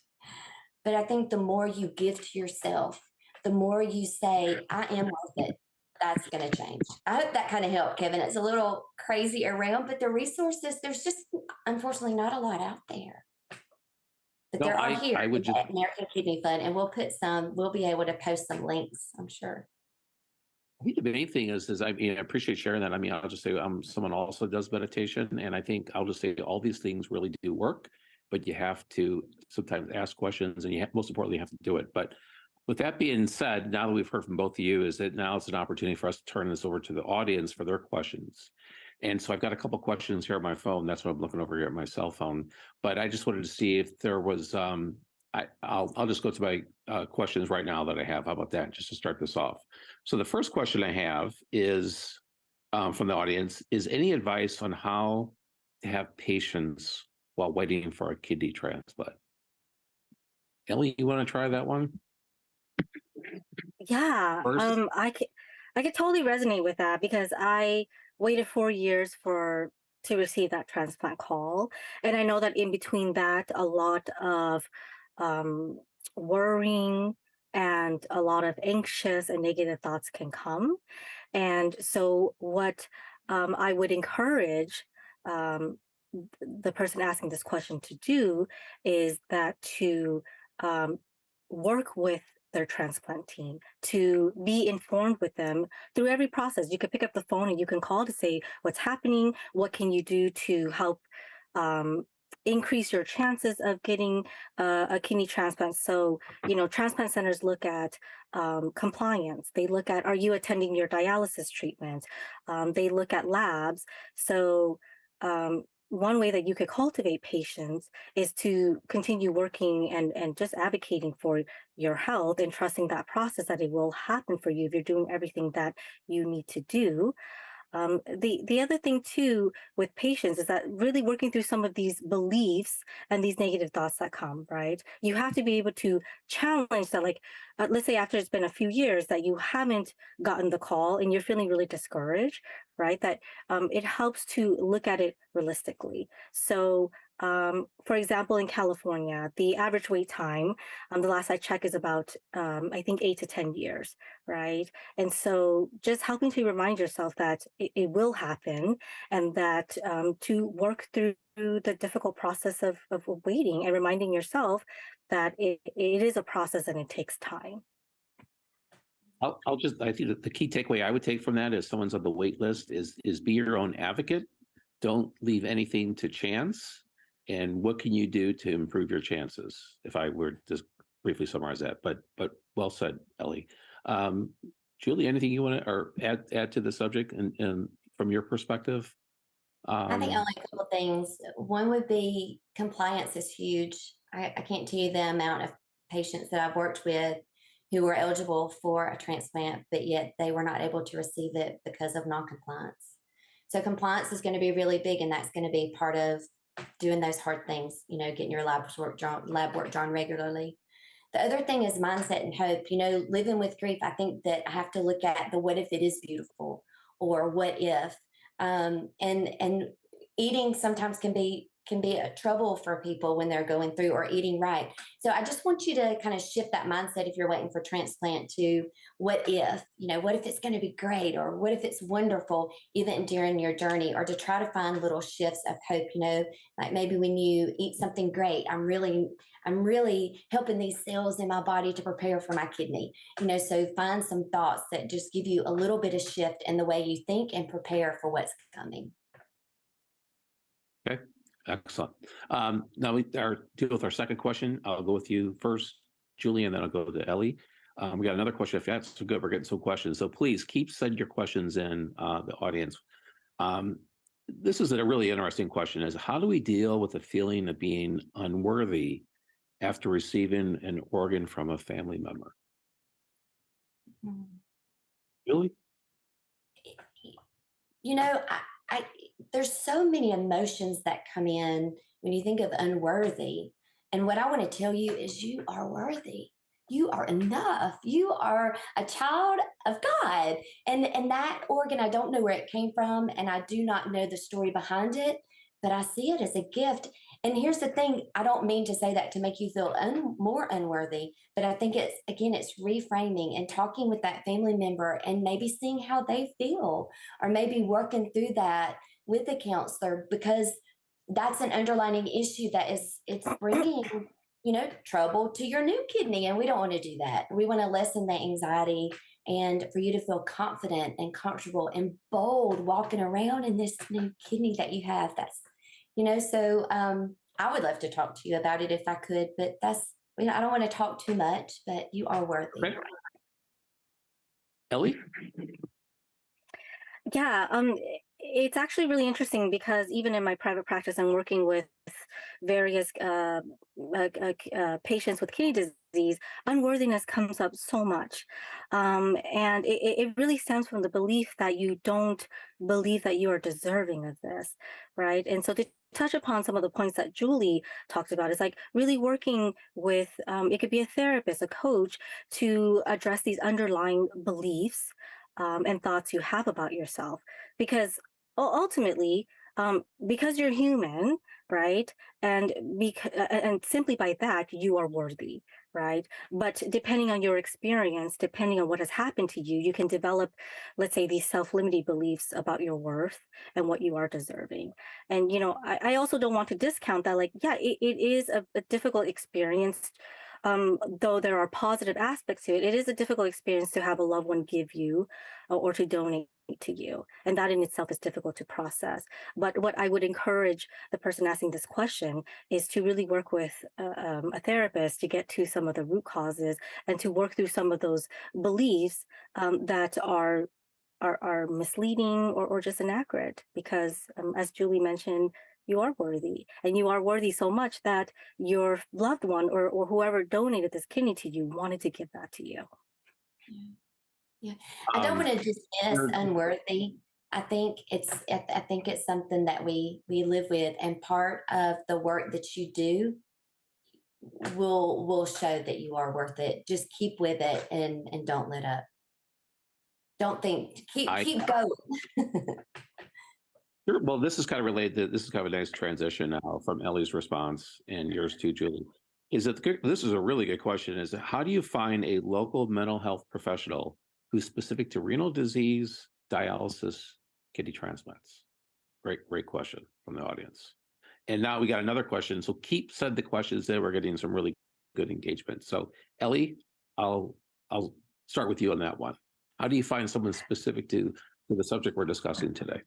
but I think the more you give to yourself, the more you say, I am worth it, that's going to change. I hope that kind of helped, Kevin. It's a little crazy around, but the resources, there's just unfortunately not a lot out there. But No, there are here I at would just, the American Kidney Fund, and we'll be able to post some links, I'm sure. I think the main thing is I mean, I appreciate sharing that. I mean, I'll just say someone also does meditation, and I think I'll just say all these things really do work, but you have to sometimes ask questions, and most importantly, you have to do it. But with that being said, now that we've heard from both of you, is that now it's an opportunity for us to turn this over to the audience for their questions. And so I've got a couple questions here on my phone. That's what I'm looking over here at my cell phone. But I just wanted to see if there was, I'll just go to my questions right now that I have. How about that? Just to start this off. So the first question I have is from the audience, is any advice on how to have patience while waiting for a kidney transplant? Ellie, you want to try that one? Yeah, First? I could totally resonate with that because I waited 4 years to receive that transplant call, and I know that in between that, a lot of um, worrying and a lot of anxious and negative thoughts can come. And so, what I would encourage um, the person asking this question to do is that to um, work with their transplant team, to be informed with them through every process. You can pick up the phone and you can call to say what's happening, what can you do to help um, increase your chances of getting a kidney transplant. So, transplant centers look at compliance. They look at, are you attending your dialysis treatment? They look at labs. So, one way that you could cultivate patience is to continue working and just advocating for your health and trusting that process that it will happen for you if you're doing everything that you need to do. The other thing too with patients is that really working through some of these beliefs and these negative thoughts that come, right? You have to be able to challenge that. Like, let's say after it's been a few years that you haven't gotten the call and you're feeling really discouraged, right? That it helps to look at it realistically. So, for example, in California, the average wait time, the last I checked, is about I think 8 to 10 years, right? And so just helping to remind yourself that it will happen and that to work through the difficult process of waiting and reminding yourself that it is a process and it takes time. I think that the key takeaway I would take from that is someone's on the wait list is be your own advocate. Don't leave anything to chance. And what can you do to improve your chances? If I were to just briefly summarize that, but well said, Ellie. Julie, anything you want to or add to the subject and from your perspective? I think only a couple of things. One would be compliance is huge. I can't tell you the amount of patients that I've worked with who were eligible for a transplant, but yet they were not able to receive it because of non-compliance. So compliance is going to be really big, and that's going to be part of doing those hard things, getting your lab work done regularly. The other thing is mindset and hope. Living with grief, I think that I have to look at the what if it is beautiful, or what if. And eating sometimes can be a trouble for people when they're going through or eating right. So I just want you to kind of shift that mindset if you're waiting for transplant to what if, what if it's going to be great, or what if it's wonderful even during your journey, or to try to find little shifts of hope, like maybe when you eat something great, I'm really helping these cells in my body to prepare for my kidney, so find some thoughts that just give you a little bit of shift in the way you think and prepare for what's coming. Okay, excellent. Now we deal with our second question. I'll go with you first, Julie, and then I'll go to Ellie. We got another question. If that's so good, we're getting some questions. So please keep sending your questions in the audience. This is a really interesting question: is how do we deal with the feeling of being unworthy after receiving an organ from a family member? Julie? I there's so many emotions that come in when you think of unworthy. And what I want to tell you is you are worthy. you are enough. You are a child of God. And that organ, I don't know where it came from, and I do not know the story behind it, but I see it as a gift. And here's the thing, I don't mean to say that to make you feel more unworthy, but I think it's, again, it's reframing and talking with that family member and maybe seeing how they feel, or maybe working through that with the counselor, because that's an underlying issue that is, it's bringing, trouble to your new kidney. And we don't want to do that. We want to lessen the anxiety and for you to feel confident and comfortable and bold walking around in this new kidney that you have. I would love to talk to you about it if I could, but I don't want to talk too much, but you are worthy. Okay. Ellie? Yeah, it's actually really interesting because even in my private practice, I'm working with various patients with kidney disease. Unworthiness comes up so much, and it really stems from the belief that you don't believe that you are deserving of this, right? And so to touch upon some of the points that Julie talked about, is like really working with it could be a therapist, a coach, to address these underlying beliefs and thoughts you have about yourself. Because ultimately, because you're human, right? And simply by that, you are worthy, right? But depending on your experience, depending on what has happened to you, you can develop, let's say, these self-limiting beliefs about your worth and what you are deserving. And, I also don't want to discount that, like, yeah, it is a difficult experience. Though there are positive aspects to it, it is a difficult experience to have a loved one give you or to donate to you. And that in itself is difficult to process. But what I would encourage the person asking this question is to really work with a therapist to get to some of the root causes and to work through some of those beliefs that are misleading or just inaccurate. Because as Julie mentioned, you are worthy, and you are worthy so much that your loved one or whoever donated this kidney to you wanted to give that to you. Yeah. I don't want to dismiss You're- unworthy. I think it's something that we live with, and part of the work that you do will show that you are worth it. Just keep with it and don't let up. Don't think, keep going. Sure. Well, this is kind of related. This is kind of a nice transition now from Ellie's response and yours too, Julie. This is a really good question. Is how do you find a local mental health professional who's specific to renal disease, dialysis, kidney transplants? Great question from the audience. And now we got another question. So keep send the questions there. We're getting some really good engagement. So Ellie, I'll start with you on that one. How do you find someone specific to the subject we're discussing today?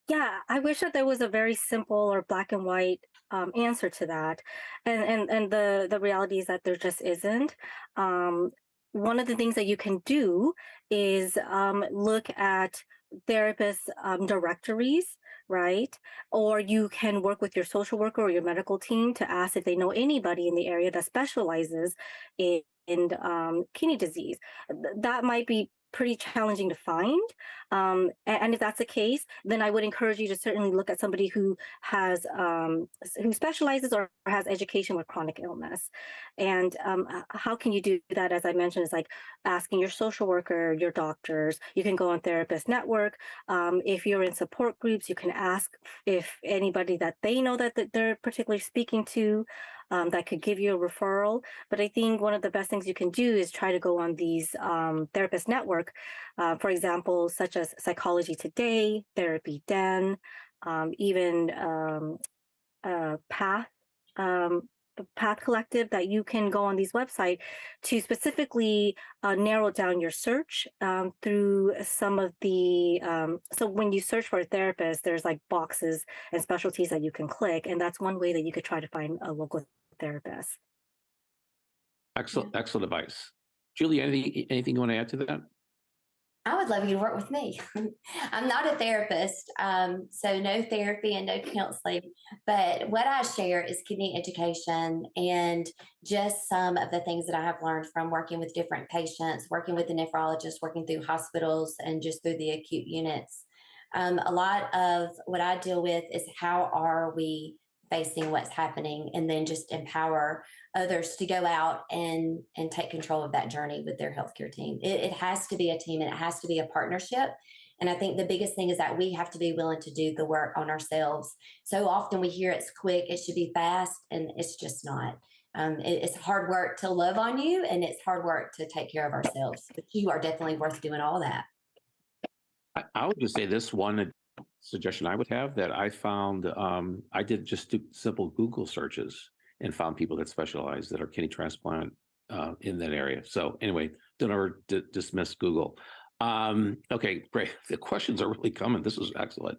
Yeah, I wish that there was a very simple or black and white answer to that, and the reality is that there just isn't. Um, One of the things that you can do is look at therapist directories, right? Or you can work with your social worker or your medical team to ask if they know anybody in the area that specializes in kidney disease. That might be pretty challenging to find. And if that's the case, then I would encourage you to certainly look at somebody who has who specializes or has education with chronic illness. And how can you do that? As I mentioned, is like asking your social worker, your doctors. You can go on Therapist Network. If you're in support groups, you can ask if anybody that they know that they're particularly speaking to that could give you a referral. But I think one of the best things you can do is try to go on these therapist network, for example, such as Psychology Today, Therapy Den, even Path. Path Collective, that you can go on these websites to specifically narrow down your search through some of the so when you search for a therapist, there's like boxes and specialties that you can click, and that's one way that you could try to find a local therapist. Excellent advice. Julie, anything you want to add to that? I would love you to work with me. I'm not a therapist, so no therapy and no counseling. But what I share is kidney education and just some of the things that I have learned from working with different patients, working with the nephrologist, working through hospitals, and just through the acute units. A lot of what I deal with is how are we facing what's happening, and then just empower others to go out and take control of that journey with their healthcare team. It has to be a team, and it has to be a partnership. And I think the biggest thing is that we have to be willing to do the work on ourselves. So often we hear it's quick, it should be fast, and it's just not. It's hard work to love on you, and it's hard work to take care of ourselves. But you are definitely worth doing all that. I would just say this one suggestion I would have that I found, I did just do simple Google searches and found people that specialize that are kidney transplant in that area. So anyway, don't ever dismiss Google. Okay, great. The questions are really coming. This is excellent.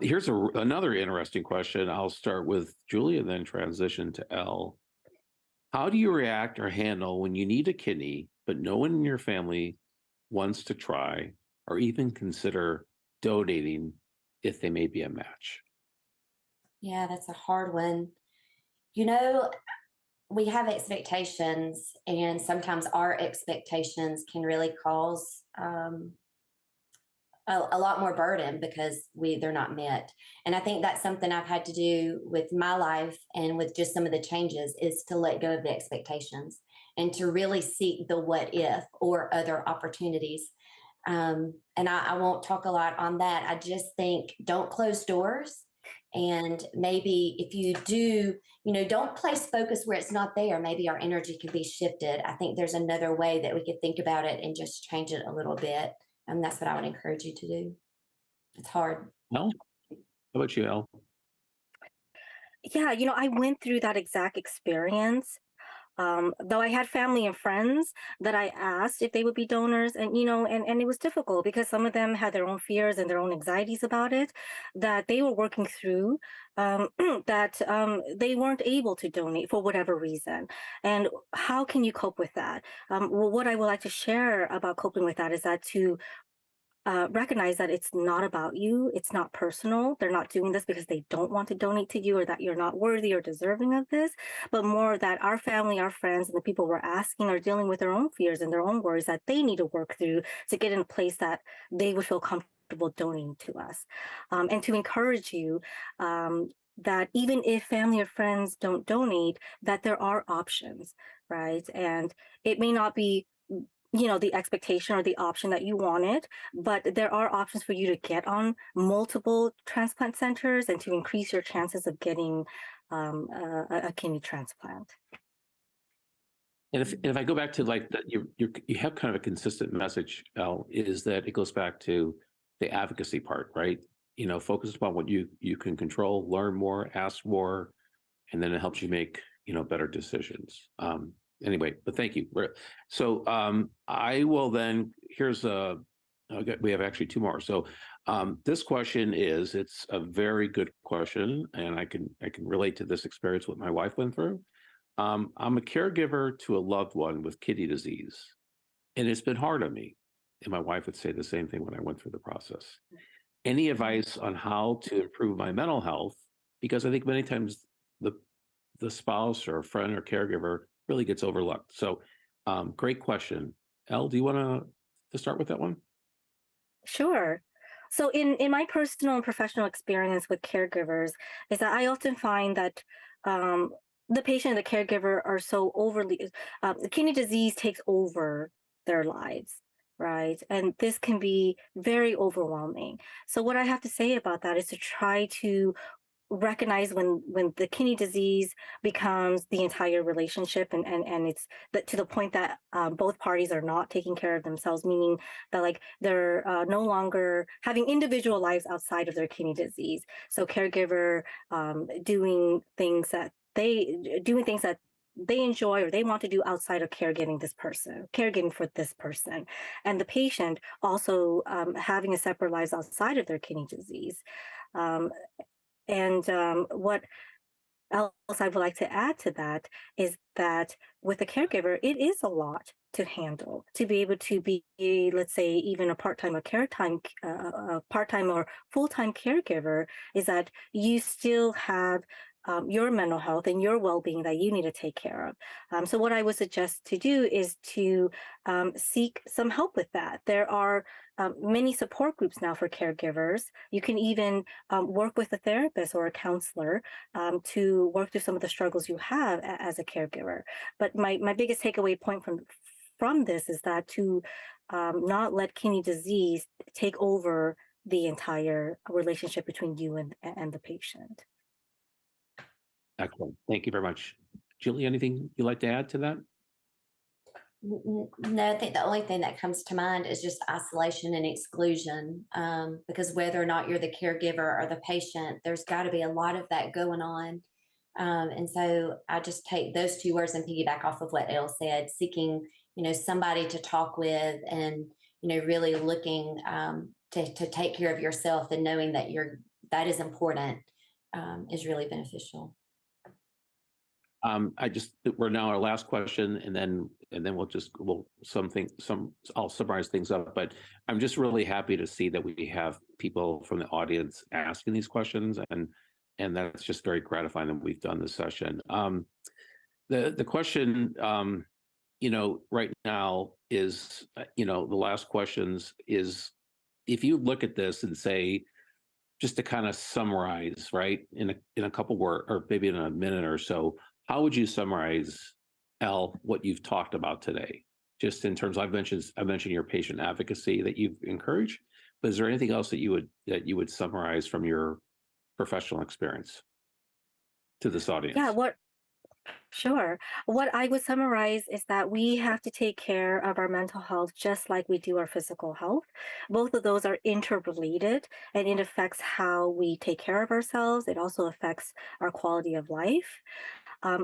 Here's another interesting question. I'll start with Julie and then transition to Elle. How do you react or handle when you need a kidney, but no one in your family wants to try or even consider donating if they may be a match? Yeah, that's a hard one. You know, we have expectations, and sometimes our expectations can really cause a lot more burden because they're not met. And I think that's something I've had to do with my life and with just some of the changes, is to let go of the expectations and to really seek the what if or other opportunities. And I won't talk a lot on that. I just think don't close doors. And maybe if you do, don't place focus where it's not there. Maybe our energy can be shifted. I think there's another way that we could think about it and just change it a little bit. And that's what I would encourage you to do. It's hard. No? How about you, Elle? Yeah, I went through that exact experience. Though I had family and friends that I asked if they would be donors, and and it was difficult because some of them had their own fears and their own anxieties about it that they were working through, that they weren't able to donate for whatever reason. And how can you cope with that? Well, what I would like to share about coping with that is that to recognize that it's not about you. It's not personal. They're not doing this because they don't want to donate to you or that you're not worthy or deserving of this, but more that our family, our friends, and the people we're asking are dealing with their own fears and their own worries that they need to work through to get in a place that they would feel comfortable donating to us. And to encourage you, that even if family or friends don't donate, that there are options, right? And it may not be the expectation or the option that you wanted, but there are options for you to get on multiple transplant centers and to increase your chances of getting a kidney transplant. And if I go back to like that, you have kind of a consistent message, Elle, is that it goes back to the advocacy part, right? Focus upon what you can control, learn more, ask more, and then it helps you make better decisions. Anyway, but thank you. So I will then. We have actually two more. So this question it's a very good question, and I can relate to this experience what my wife went through. I'm a caregiver to a loved one with kidney disease, and it's been hard on me. And my wife would say the same thing when I went through the process. Any advice on how to improve my mental health? Because I think many times the spouse or friend or caregiver really gets overlooked. So great question. Elle, do you want to start with that one? Sure. So in my personal and professional experience with caregivers is that I often find that the patient and the caregiver are so overly, kidney disease takes over their lives, right? And this can be very overwhelming. So what I have to say about that is to try to recognize when the kidney disease becomes the entire relationship, and it's to the point that both parties are not taking care of themselves, meaning that like they're no longer having individual lives outside of their kidney disease. So caregiver doing things that they enjoy or they want to do outside of caregiving for this person, and the patient also having a separate lives outside of their kidney disease. Um, and what else I would like to add to that is that with a caregiver, it is a lot to handle to be able to be, let's say, even a part-time or full-time caregiver. Is that you still have your mental health and your well-being that you need to take care of. So what I would suggest to do is to seek some help with that. There are many support groups now for caregivers. You can even work with a therapist or a counselor to work through some of the struggles you have as a caregiver. But my biggest takeaway point from this is that to not let kidney disease take over the entire relationship between you and the patient. Excellent. Thank you very much. Julie, anything you'd like to add to that? No, I think the only thing that comes to mind is just isolation and exclusion. Because whether or not you're the caregiver or the patient, there's got to be a lot of that going on. And so I just take those two words and piggyback off of what Elle said, seeking, somebody to talk with, and, really looking to take care of yourself, and knowing that that is important, is really beneficial. We're now our last question, and then I'll summarize things up, but I'm just really happy to see that we have people from the audience asking these questions, and that's just very gratifying that we've done this session. The question, right now is, the last questions is, if you look at this and say, just to kind of summarize, right, in a couple words, or maybe in a minute or so, how would you summarize, Elle, what you've talked about today? Just in terms, I've mentioned your patient advocacy that you've encouraged, but is there anything else that you would summarize from your professional experience to this audience? Yeah, sure. What I would summarize is that we have to take care of our mental health just like we do our physical health. Both of those are interrelated, and it affects how we take care of ourselves. It also affects our quality of life.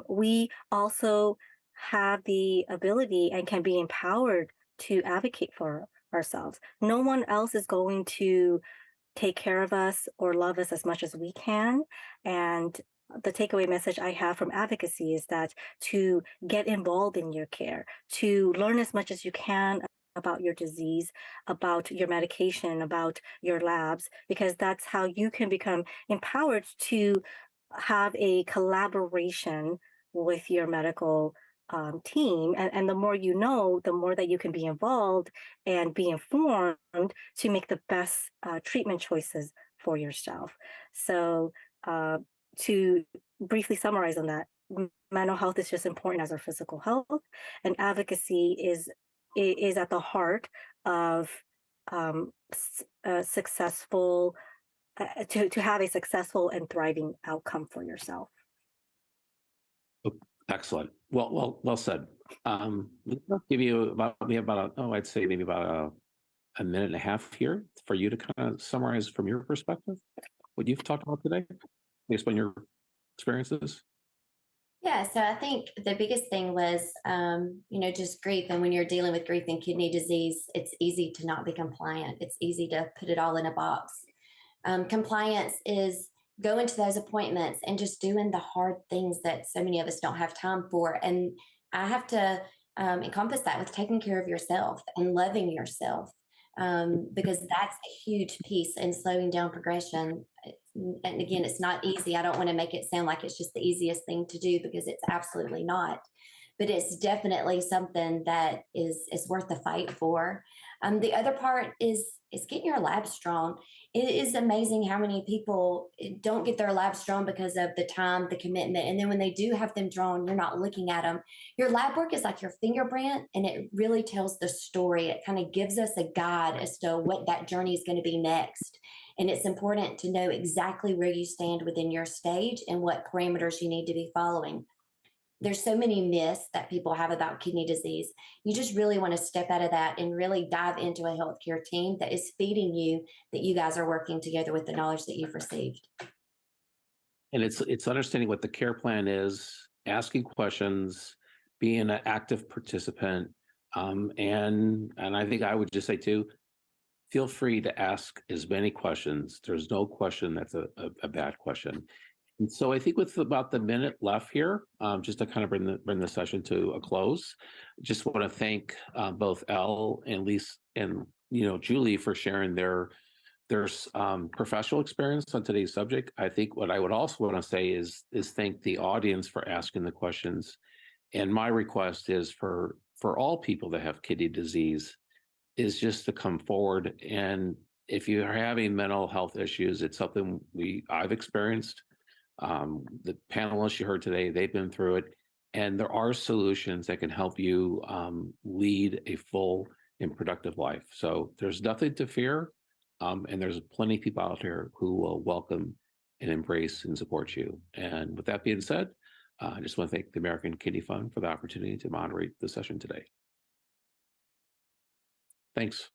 We also have the ability and can be empowered to advocate for ourselves. No one else is going to take care of us or love us as much as we can. And the takeaway message I have from advocacy is that to get involved in your care, to learn as much as you can about your disease, about your medication, about your labs, because that's how you can become empowered to have a collaboration with your medical team. And the more you know, the more that you can be involved and be informed to make the best treatment choices for yourself. So, to briefly summarize on that, mental health is just important as our physical health, and advocacy is at the heart of successful to have a successful and thriving outcome for yourself. Excellent. Well said. I'll give you I'd say maybe about a minute and a half here for you to kind of summarize from your perspective what you've talked about today, based on your experiences. Yeah, so I think the biggest thing was, just grief. And when you're dealing with grief and kidney disease, it's easy to not be compliant. It's easy to put it all in a box. Compliance is going to those appointments and just doing the hard things that so many of us don't have time for. And I have to encompass that with taking care of yourself and loving yourself, because that's a huge piece in slowing down progression. And again, it's not easy. I don't want to make it sound like it's just the easiest thing to do, because it's absolutely not. But it's definitely something that is worth the fight for. The other part is getting your lab strong. It is amazing how many people don't get their labs drawn because of the time, the commitment. And then when they do have them drawn, you're not looking at them. Your lab work is like your fingerprint, and it really tells the story. It kind of gives us a guide as to what that journey is going to be next. And it's important to know exactly where you stand within your stage and what parameters you need to be following. There's so many myths that people have about kidney disease. You just really want to step out of that and really dive into a healthcare team that is feeding you, that you guys are working together with the knowledge that you've received. And it's understanding what the care plan is, asking questions, being an active participant, and I think I would just say too, feel free to ask as many questions. There's no question that's a bad question. And so I think with about the minute left here, just to kind of bring the session to a close, just want to thank both Elle and Lisa and Julie for sharing their There's professional experience on today's subject. I think what I would also want to say is thank the audience for asking the questions. And my request is for all people that have kidney disease is just to come forward. And if you're having mental health issues, it's something I've experienced. The panelists you heard today, they've been through it, and there are solutions that can help you lead a full and productive life. So there's nothing to fear, and there's plenty of people out there who will welcome and embrace and support you. And with that being said, I just want to thank the American Kidney Fund for the opportunity to moderate the session today. Thanks.